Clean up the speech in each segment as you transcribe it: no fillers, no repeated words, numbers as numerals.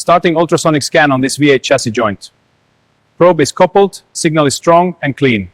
Starting ultrasonic scan on this V8 chassis joint. Probe is coupled, signal is strong and clean.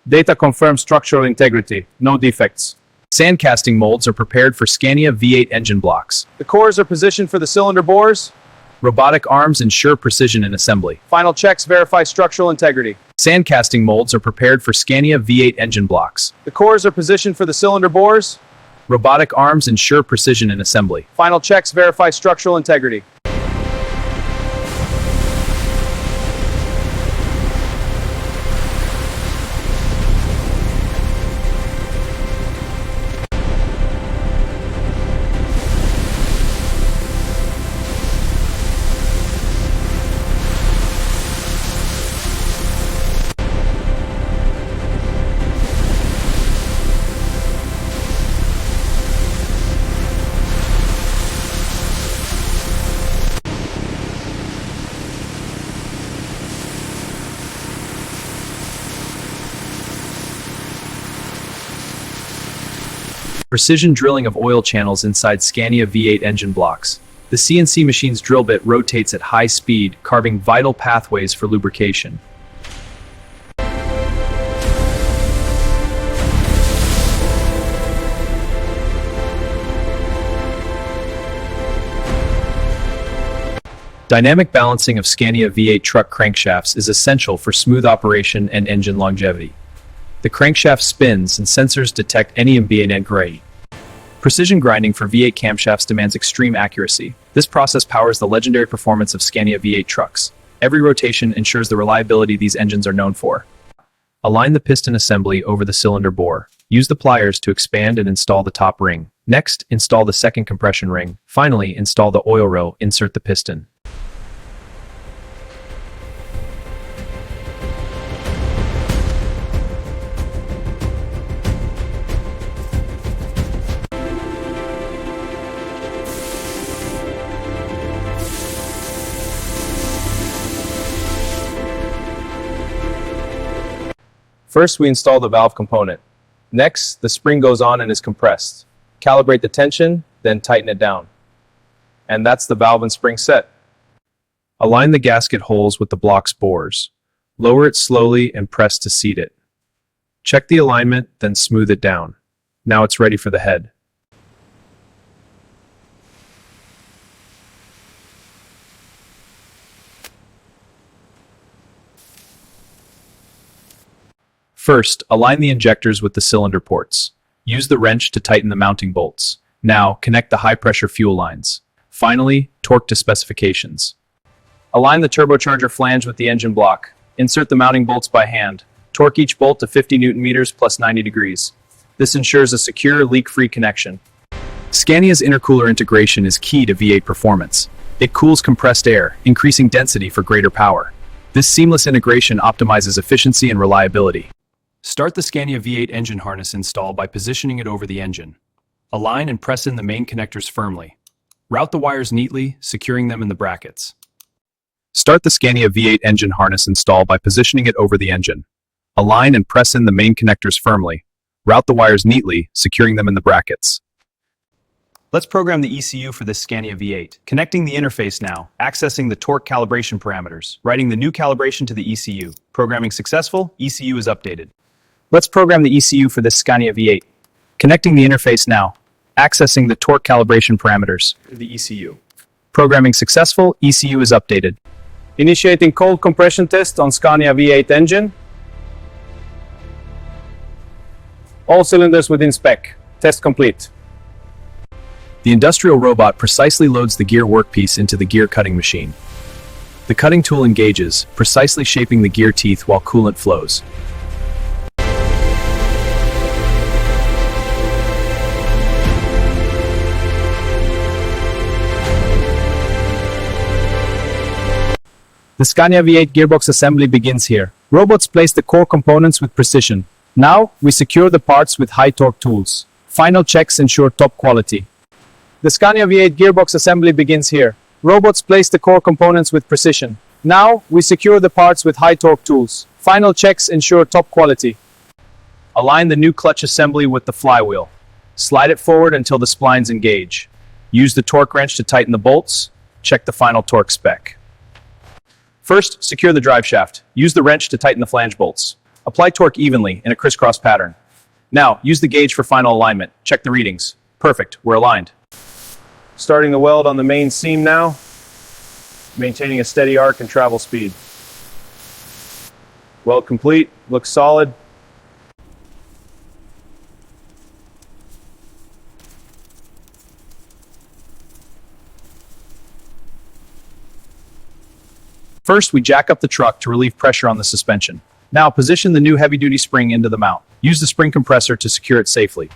Data confirms structural integrity, no defects. Sand casting molds are prepared for Scania V8 engine blocks. The cores are positioned for the cylinder bores. Robotic arms ensure precision in assembly. Final checks verify structural integrity. Sand casting molds are prepared for Scania V8 engine blocks. The cores are positioned for the cylinder bores. Robotic arms ensure precision in assembly. Final checks verify structural integrity. Precision drilling of oil channels inside Scania V8 engine blocks. The CNC machine's drill bit rotates at high speed, carving vital pathways for lubrication. Dynamic balancing of Scania V8 truck crankshafts is essential for smooth operation and engine longevity. The crankshaft spins and sensors detect any ambient gray. Precision grinding for V8 camshafts demands extreme accuracy. This process powers the legendary performance of Scania V8 trucks. Every rotation ensures the reliability these engines are known for. Align the piston assembly over the cylinder bore. Use the pliers to expand and install the top ring. Next, install the second compression ring. Finally, install the oil row. Insert the piston. First, we install the valve component. Next, the spring goes on and is compressed. Calibrate the tension, then tighten it down. And that's the valve and spring set. Align the gasket holes with the block's bores. Lower it slowly and press to seat it. Check the alignment, then smooth it down. Now it's ready for the head. First, align the injectors with the cylinder ports. Use the wrench to tighten the mounting bolts. Now, connect the high-pressure fuel lines. Finally, torque to specifications. Align the turbocharger flange with the engine block. Insert the mounting bolts by hand. Torque each bolt to 50 Nm plus 90 degrees. This ensures a secure, leak-free connection. Scania's intercooler integration is key to V8 performance. It cools compressed air, increasing density for greater power. This seamless integration optimizes efficiency and reliability. Start the Scania V8 engine harness install by positioning it over the engine. Align and press in the main connectors firmly. Route the wires neatly, securing them in the brackets. Start the Scania V8 engine harness install by positioning it over the engine. Align and press in the main connectors firmly. Route the wires neatly, securing them in the brackets. Let's program the ECU for this Scania V8. Connecting the interface now, accessing the torque calibration parameters, writing the new calibration to the ECU. Programming successful, ECU is updated. Let's program the ECU for this Scania V8. Connecting the interface now, accessing the torque calibration parameters to the ECU. Programming successful, ECU is updated. Initiating cold compression test on Scania V8 engine. All cylinders within spec. Test complete. The industrial robot precisely loads the gear workpiece into the gear cutting machine. The cutting tool engages, precisely shaping the gear teeth while coolant flows. The Scania V8 gearbox assembly begins here. Robots place the core components with precision. Now, we secure the parts with high-torque tools. Final checks ensure top quality. The Scania V8 gearbox assembly begins here. Robots place the core components with precision. Now, we secure the parts with high-torque tools. Final checks ensure top quality. Align the new clutch assembly with the flywheel. Slide it forward until the splines engage. Use the torque wrench to tighten the bolts. check the final torque spec. First, secure the drive shaft. Use the wrench to tighten the flange bolts. Apply torque evenly in a crisscross pattern. Now, use the gauge for final alignment. Check the readings. Perfect, we're aligned. Starting the weld on the main seam now, maintaining a steady arc and travel speed. Weld complete, looks solid. First, we jack up the truck to relieve pressure on the suspension. Now, position the new heavy-duty spring into the mount. Use the spring compressor to secure it safely.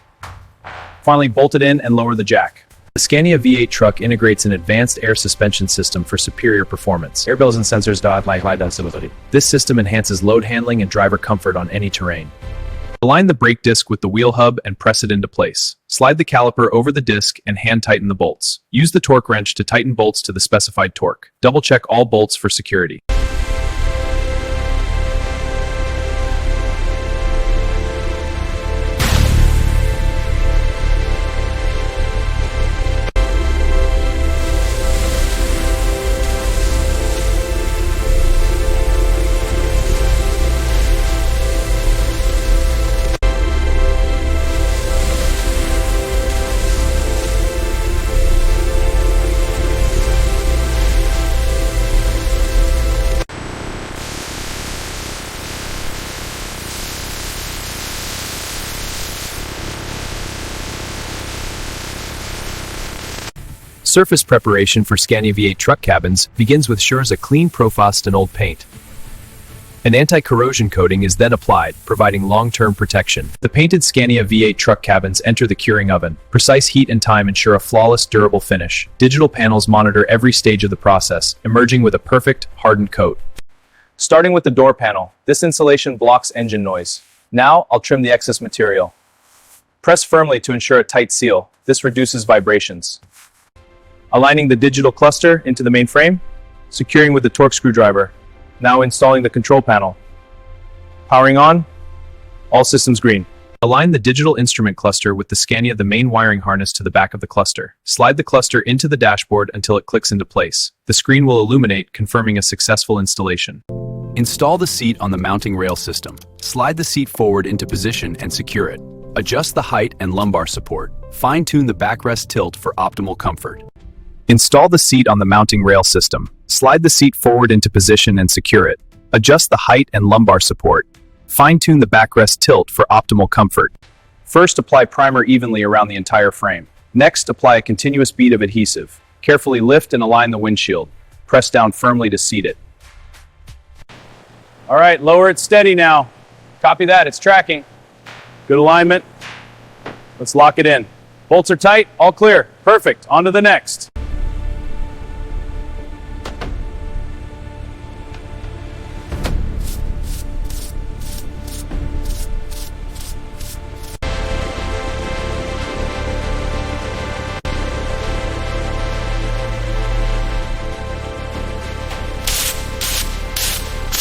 Finally, bolt it in and lower the jack. The Scania V8 truck integrates an advanced air suspension system for superior performance. Air bells and sensors high. This system enhances load handling and driver comfort on any terrain. Align the brake disc with the wheel hub and press it into place. Slide the caliper over the disc and hand tighten the bolts. Use the torque wrench to tighten bolts to the specified torque. Double check all bolts for security. Surface preparation for Scania V8 truck cabins begins with a clean profrost and old paint. An anti-corrosion coating is then applied, providing long-term protection. The painted Scania V8 truck cabins enter the curing oven. Precise heat and time ensure a flawless, durable finish. Digital panels monitor every stage of the process, emerging with a perfect, hardened coat. Starting with the door panel, this insulation blocks engine noise. Now, I'll trim the excess material. Press firmly to ensure a tight seal. This reduces vibrations. Aligning the digital cluster into the main frame, securing with the torque screwdriver. Now installing the control panel. Powering on, all systems green. Align the digital instrument cluster with the main wiring harness to the back of the cluster. Slide the cluster into the dashboard until it clicks into place. The screen will illuminate, confirming a successful installation. Install the seat on the mounting rail system. Slide the seat forward into position and secure it. Adjust the height and lumbar support. Fine-tune the backrest tilt for optimal comfort. Install the seat on the mounting rail system. Slide the seat forward into position and secure it. Adjust the height and lumbar support. Fine-tune the backrest tilt for optimal comfort. First, apply primer evenly around the entire frame. Next, apply a continuous bead of adhesive. Carefully lift and align the windshield. Press down firmly to seat it. All right, lower it steady now. Copy that, it's tracking. Good alignment. Let's lock it in. Bolts are tight, all clear. Perfect, on to the next.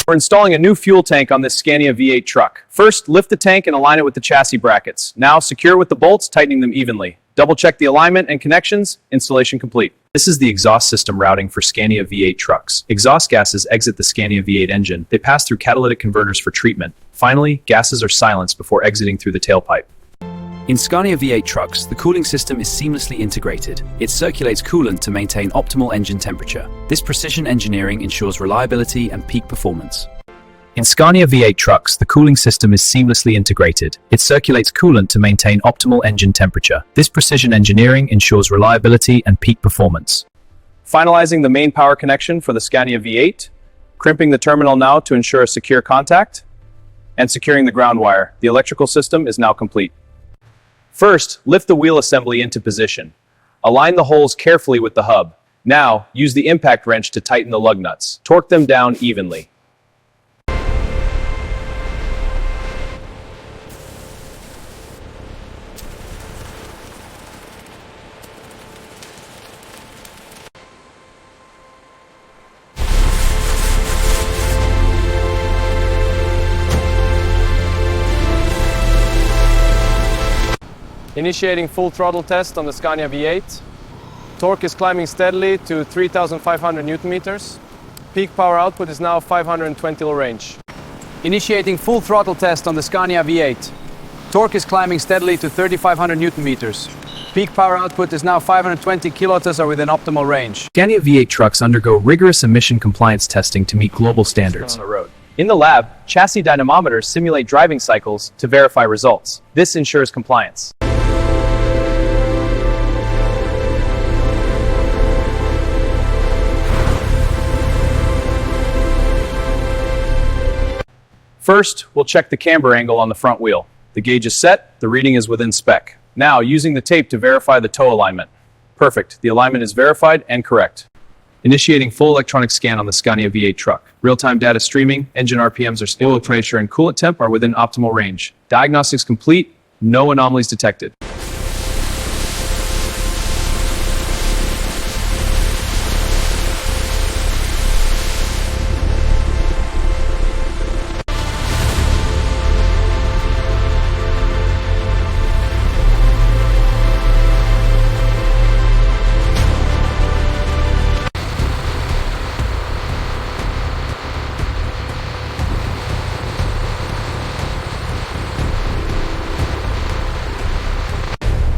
We're installing a new fuel tank on this Scania V8 truck. First, lift the tank and align it with the chassis brackets. Now, secure with the bolts, tightening them evenly. Double check the alignment and connections. Installation complete. This is the exhaust system routing for Scania V8 trucks. Exhaust gases exit the Scania V8 engine. They pass through catalytic converters for treatment. Finally, gases are silenced before exiting through the tailpipe. In Scania V8 trucks, the cooling system is seamlessly integrated. It circulates coolant to maintain optimal engine temperature. This precision engineering ensures reliability and peak performance. In Scania V8 trucks, the cooling system is seamlessly integrated. It circulates coolant to maintain optimal engine temperature. This precision engineering ensures reliability and peak performance. Finalizing the main power connection for the Scania V8, crimping the terminal now to ensure a secure contact, and securing the ground wire. The electrical system is now complete. First, lift the wheel assembly into position. Align the holes carefully with the hub. Now, use the impact wrench to tighten the lug nuts. Torque them down evenly. Initiating full throttle test on the Scania V8. Torque is climbing steadily to 3,500 Newton meters. Peak power output is now 520 range. Initiating full throttle test on the Scania V8. Torque is climbing steadily to 3,500 Newton meters. Peak power output is now 520 kilotons are within optimal range. Scania V8 trucks undergo rigorous emission compliance testing to meet global standards. On the road. In the lab, chassis dynamometers simulate driving cycles to verify results. This ensures compliance. First, we'll check the camber angle on the front wheel. The gauge is set, the reading is within spec. Now, using the tape to verify the toe alignment. Perfect, the alignment is verified and correct. Initiating full electronic scan on the Scania V8 truck. Real-time data streaming, engine RPMs are stable, pressure and coolant temp are within optimal range. Diagnostics complete, no anomalies detected.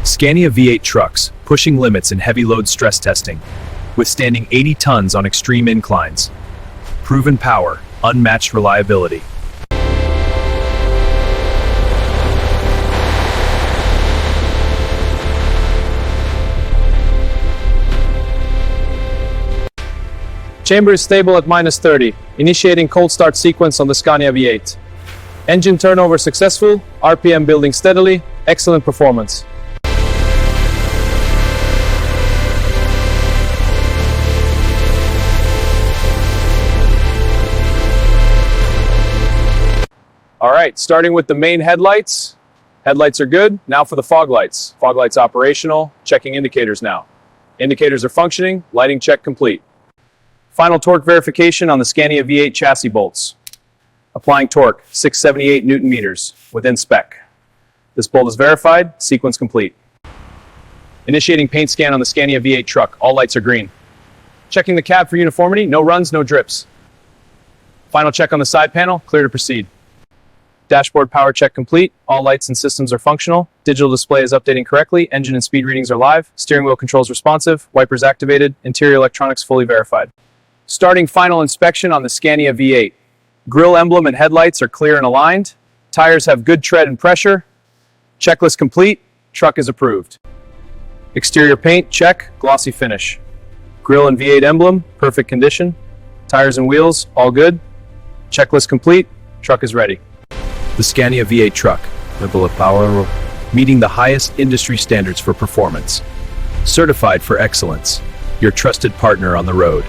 Scania V8 trucks, pushing limits in heavy load stress testing, withstanding 80 tons on extreme inclines. Proven power, unmatched reliability. Chamber is stable at -30. Initiating cold start sequence on the Scania V8. Engine turnover successful, RPM building steadily, excellent performance. All right, starting with the main headlights. Headlights are good. Now for the fog lights. Fog lights operational. Checking indicators now. Indicators are functioning. Lighting check complete. Final torque verification on the Scania V8 chassis bolts. Applying torque, 678 Newton meters, within spec. This bolt is verified. Sequence complete. Initiating paint scan on the Scania V8 truck. All lights are green. Checking the cab for uniformity. No runs, no drips. Final check on the side panel. Clear to proceed. Dashboard power check complete. All lights and systems are functional. Digital display is updating correctly. Engine and speed readings are live. Steering wheel controls responsive. Wipers activated. Interior electronics fully verified. Starting final inspection on the Scania V8. Grille emblem and headlights are clear and aligned. Tires have good tread and pressure. Checklist complete. Truck is approved. Exterior paint, check. Glossy finish. Grille and V8 emblem, perfect condition. Tires and wheels, all good. Checklist complete. Truck is ready. The Scania V8 truck, level of power, meeting the highest industry standards for performance. Certified for excellence, your trusted partner on the road.